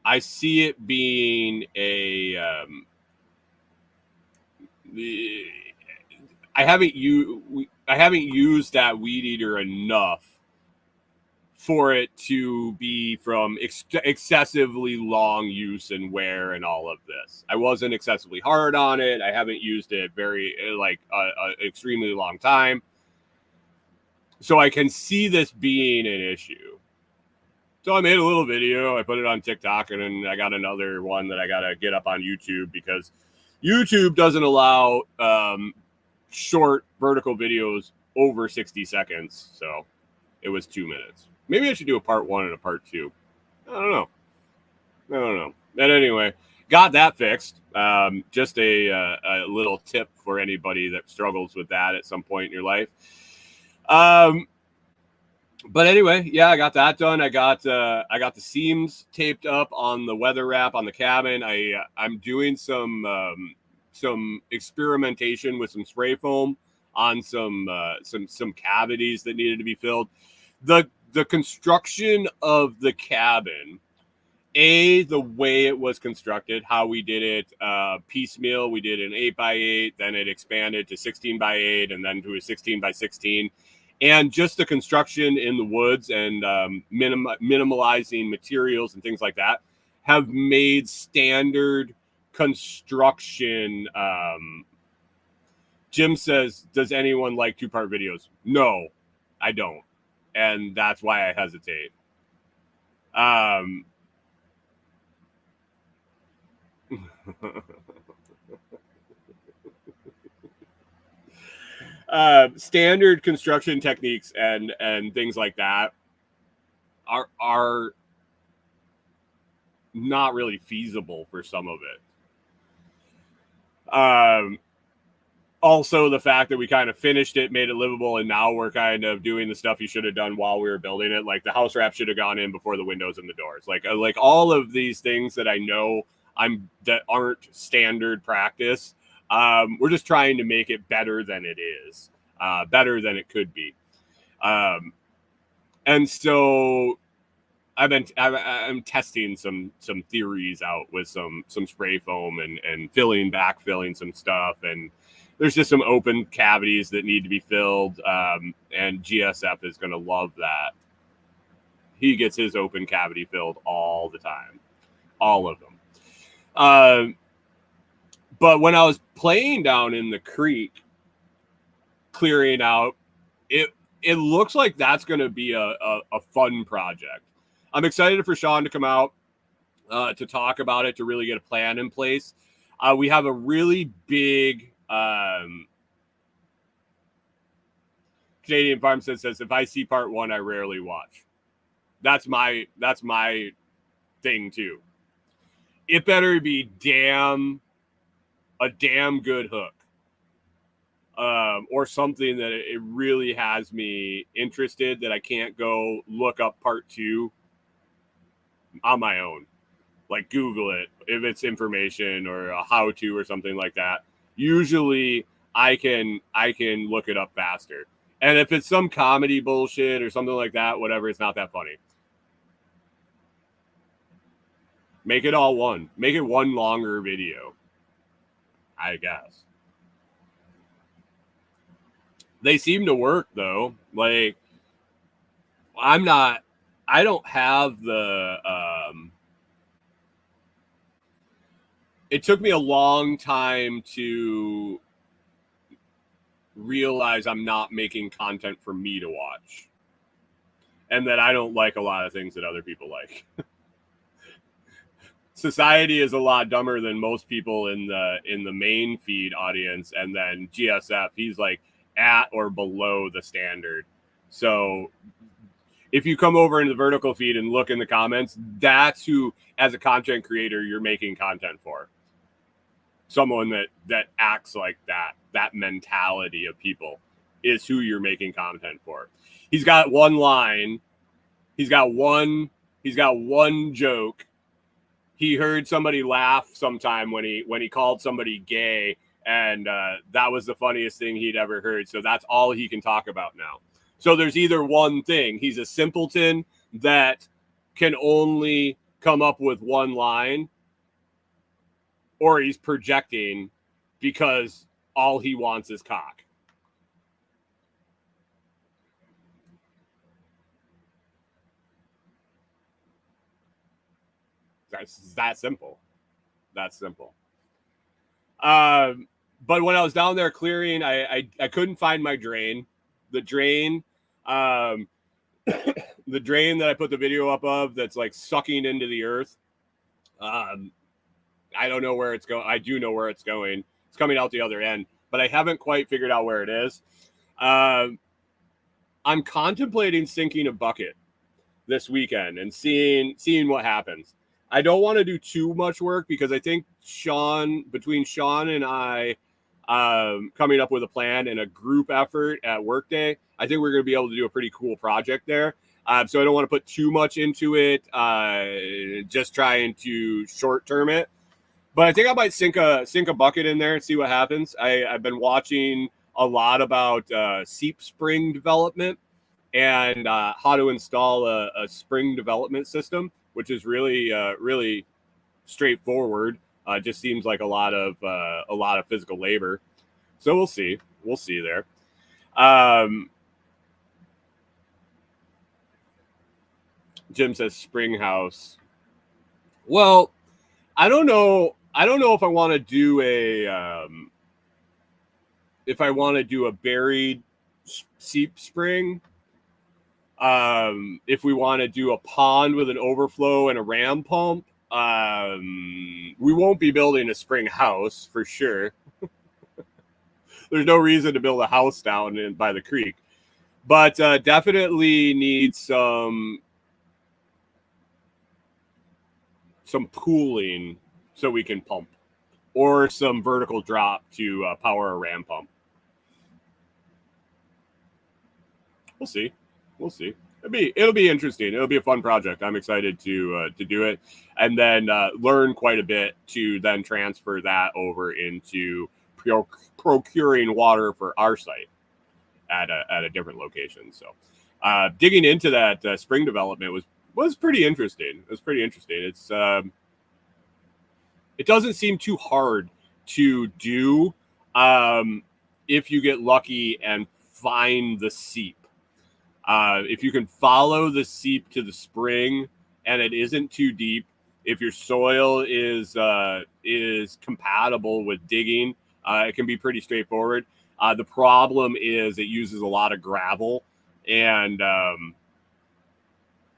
I see it being I haven't used that weed eater enough for it to be from excessively long use and wear and all of this. I wasn't excessively hard on it. I haven't used it very extremely long time. So I can see this being an issue. So I made a little video. I put it on TikTok, and then I got another one that I got to get up on YouTube because YouTube doesn't allow short vertical videos over 60 seconds. So it was 2 minutes. Maybe I should do a part 1 and a part 2. I don't know. But anyway, got that fixed. Just a little tip for anybody that struggles with that at some point in your life. But anyway, yeah, I got that done. I got the seams taped up on the weather wrap on the cabin. I'm doing some experimentation with some spray foam on some cavities that needed to be filled. The construction of the cabin, the way it was constructed, how we did it piecemeal. We did an 8x8, then it expanded to 16x8, and then to a 16x16. And just the construction in the woods and minimalizing materials and things like that have made standard construction. Jim says, does anyone like 2-part videos? No, I don't. And that's why I hesitate. Standard construction techniques and things like that are not really feasible for some of it. Also, the fact that we kind of finished it, made it livable, and now we're kind of doing the stuff you should have done while we were building it. Like the house wrap should have gone in before the windows and the doors. Like all of these things that I know that aren't standard practice. We're just trying to make it better than it is, better than it could be. And so I'm testing some theories out with some spray foam and backfilling some stuff, and there's just some open cavities that need to be filled. And GSF is going to love that. He gets his open cavity filled all the time, all of them. But when I was playing down in the creek, clearing out, it looks like that's going to be a fun project. I'm excited for Sean to come out to talk about it, to really get a plan in place. We have a really big Canadian Farm says, if I see part 1, I rarely watch. That's my thing too. It better be a damn good hook. Or something that it really has me interested that I can't go look up part 2 on my own. Like Google it if it's information or a how-to or something like that. Usually I can look it up faster. And if it's some comedy bullshit or something like that, whatever, it's not that funny. Make it all one. Make it one longer video, I guess. They seem to work though. Like I don't have the it took me a long time to realize I'm not making content for me to watch, and that I don't like a lot of things that other people like. Society is a lot dumber than most people in the main feed audience, and then GSF, he's like at or below the standard. So if you come over into the vertical feed and look in the comments, that's who, as a content creator, you're making content for. Someone that acts like that mentality of people is who you're making content for. He's got one line. He's got one joke. He heard somebody laugh sometime when he called somebody gay, and that was the funniest thing he'd ever heard. So that's all he can talk about now. So there's either one thing. He's a simpleton that can only come up with one line, or he's projecting because all he wants is cock. That's that simple. That's simple. But when I was down there clearing, I couldn't find my drain. The drain, the drain that I put the video up of that's like sucking into the earth. I don't know where it's going. I do know where it's going. It's coming out the other end, but I haven't quite figured out where it is. I'm contemplating sinking a bucket this weekend and seeing what happens. I don't want to do too much work because I think between Sean and I coming up with a plan and a group effort at Workday, I think we're going to be able to do a pretty cool project there. So I don't want to put too much into it, just trying to short term it. But I think I might sink a bucket in there and see what happens. I've been watching a lot about seep spring development and how to install a spring development system, which is really straightforward. Just seems like a lot of physical labor. So we'll see there. Jim says spring house. Well, I don't know if I want to do a buried seep spring. If we want to do a pond with an overflow and a ram pump, we won't be building a spring house for sure. There's no reason to build a house down by the creek, but definitely need some pooling so we can pump, or some vertical drop to power a ram pump. We'll see. It'll be interesting. It'll be a fun project. I'm excited to do it, and then learn quite a bit to then transfer that over into procuring water for our site at a different location. So digging into that spring development was pretty interesting. It was pretty interesting. It's it doesn't seem too hard to do if you get lucky and find the seep. If you can follow the seep to the spring and it isn't too deep, if your soil is compatible with digging, it can be pretty straightforward. The problem is it uses a lot of gravel, and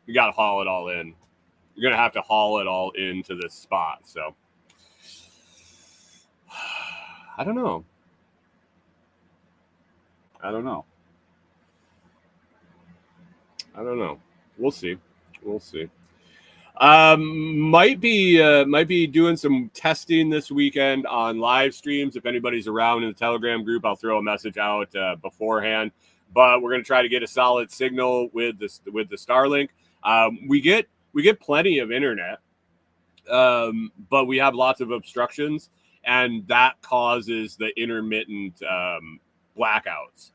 you got to haul it all in. You're going to have to haul it all into this spot. So I don't know. We'll see. Might be doing some testing this weekend on live streams. If anybody's around in the Telegram group, I'll throw a message out beforehand. But we're going to try to get a solid signal with the Starlink. We get plenty of internet, but we have lots of obstructions, and that causes the intermittent blackouts.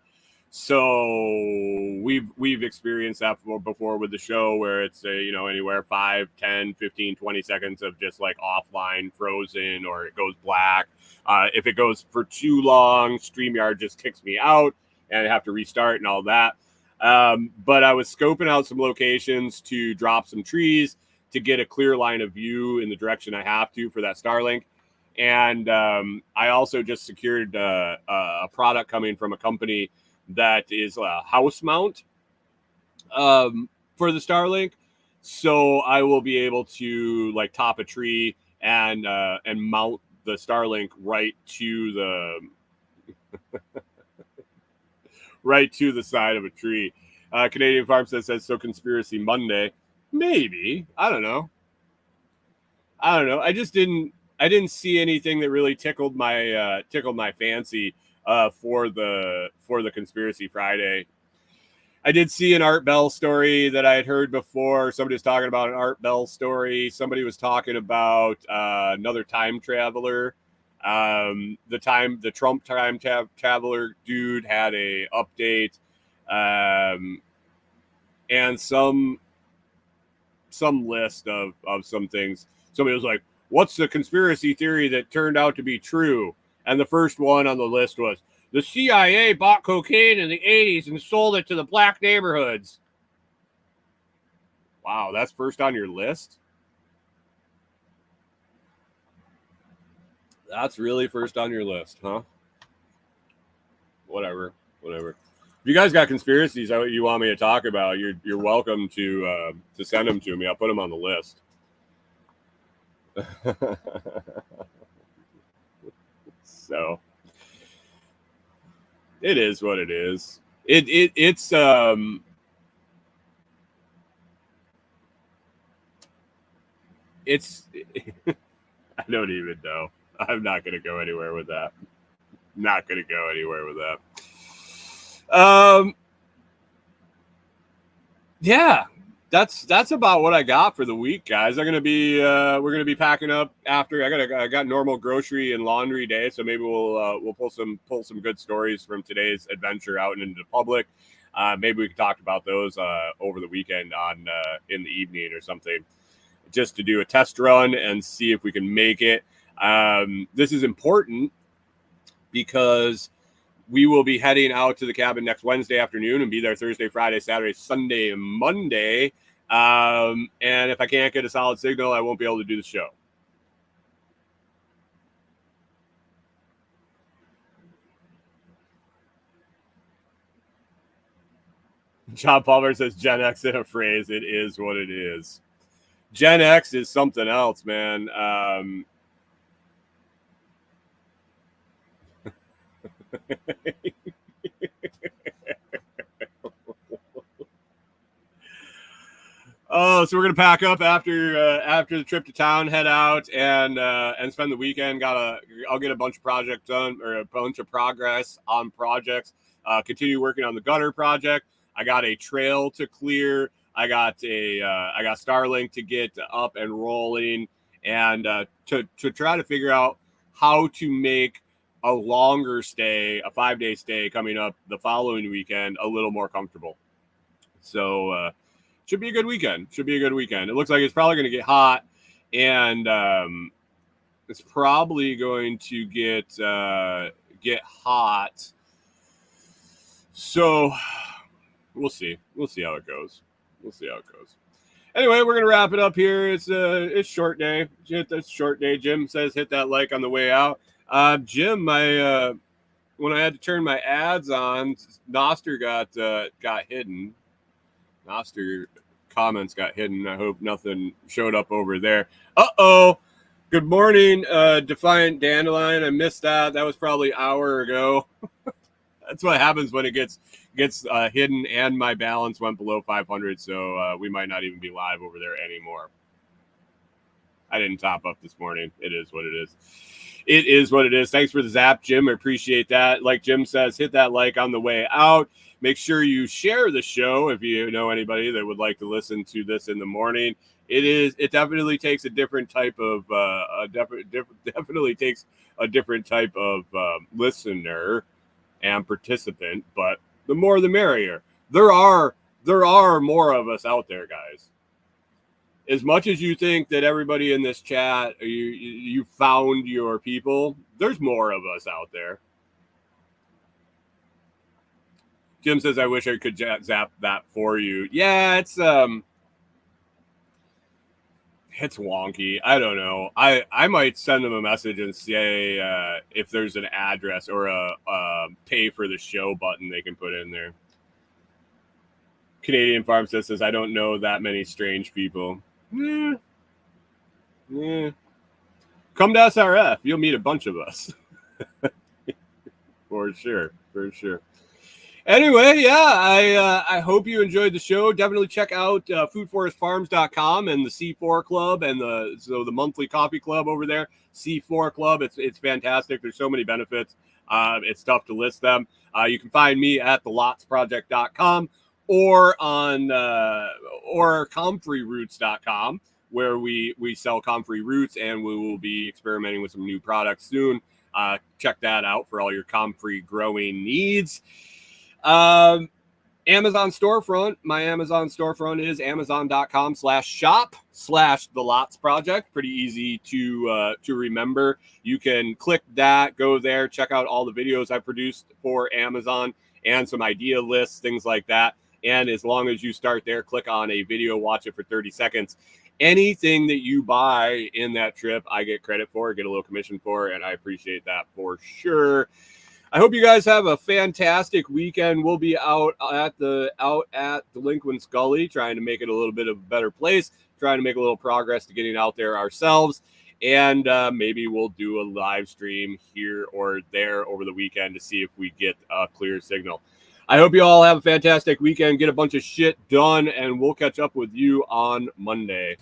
So we've experienced that before with the show, where it's anywhere 5, 10, 15, 20 seconds of just like offline, frozen, or it goes black. If it goes for too long, StreamYard just kicks me out. and have to restart and all that. But I was scoping out some locations to drop some trees to get a clear line of view in the direction I have to for that Starlink. And I also just secured a product coming from a company that is a house mount for the Starlink. So I will be able to like top a tree and mount the Starlink right to the side of a tree. Canadian Farm says so Conspiracy Monday. Maybe. I don't know. I didn't see anything that really tickled my fancy for the Conspiracy Friday. I did see an Art Bell story that I had heard before. Somebody was talking about an Art Bell story. Somebody was talking about another time traveler. The Trump time traveler dude had a update, and some list of some things. Somebody was like, "What's the conspiracy theory that turned out to be true?" And the first one on the list was, the CIA bought cocaine in the 80s and sold it to the black neighborhoods. Wow, that's first on your list? That's really first on your list, huh? Whatever. If you guys got conspiracies that you want me to talk about, you're welcome to send them to me. I'll put them on the list. So it is what it is. It's I don't even know. I'm not going to go anywhere with that. Yeah, that's about what I got for the week, guys. We're gonna be packing up after. I got normal grocery and laundry day, so maybe we'll pull some good stories from today's adventure out into the public. Maybe we can talk about those over the weekend on in the evening or something, just to do a test run and see if we can make it. This is important because we will be heading out to the cabin next Wednesday afternoon and be there Thursday, Friday, Saturday, Sunday, and Monday. And if I can't get a solid signal, I won't be able to do the show. John Palmer says Gen X in a phrase. It is what it is. Gen X is something else, man. Oh, so we're gonna pack up after the trip to town, head out and spend the weekend. I'll get a bunch of projects done, or a bunch of progress on projects. Continue working on the gutter project. I got a trail to clear. I got Starlink to get up and rolling, and to try to figure out how to make a longer stay, a 5-day stay coming up the following weekend, a little more comfortable. So should be a good weekend. It looks like it's probably going to get hot, and it's probably going to get hot. So we'll see how it goes. Anyway, we're gonna wrap it up here. It's short day. It's short day. Jim says hit that like on the way out. Jim, when I had to turn my ads on, Nostr got hidden. Nostr comments got hidden. I hope nothing showed up over there. Uh-oh. Good morning, Defiant Dandelion. I missed that. That was probably an hour ago. That's what happens when it gets hidden, and my balance went below 500, so we might not even be live over there anymore. I didn't top up this morning. It is what it is. Thanks for the zap, Jim. I appreciate that. Like Jim says, hit that like on the way out. Make sure you share the show if you know anybody that would like to listen to this in the morning. It definitely takes a different type of listener and participant, but the more the merrier. There are more of us out there, guys. As much as you think that everybody in this chat, you found your people, there's more of us out there. Jim says, I wish I could zap that for you. Yeah, it's wonky. I don't know. I might send them a message and say if there's an address or a pay for the show button they can put in there. Canadian Farmstead says, I don't know that many strange people. Yeah. Come to SRF. You'll meet a bunch of us. For sure. Anyway, yeah, I hope you enjoyed the show. Definitely check out foodforestfarms.com and the C4 Club and the monthly coffee club over there, C4 Club. It's fantastic. There's so many benefits. It's tough to list them. You can find me at thelotsproject.com or on or comfreyroots.com, where we sell comfrey roots, and we will be experimenting with some new products soon. Check that out for all your comfrey growing needs. Amazon storefront. My Amazon storefront is amazon.com/shop/the Lots Project. Pretty easy to remember. You can click that, go there, check out all the videos I produced for Amazon and some idea lists, things like that. And as long as you start there, click on a video, watch it for 30 seconds. Anything that you buy in that trip, I get credit for, get a little commission for, and I appreciate that for sure. I hope you guys have a fantastic weekend. We'll be out at Delinquent Scully, trying to make it a little bit of a better place, trying to make a little progress to getting out there ourselves. And maybe we'll do a live stream here or there over the weekend to see if we get a clear signal. I hope you all have a fantastic weekend, get a bunch of shit done, and we'll catch up with you on Monday.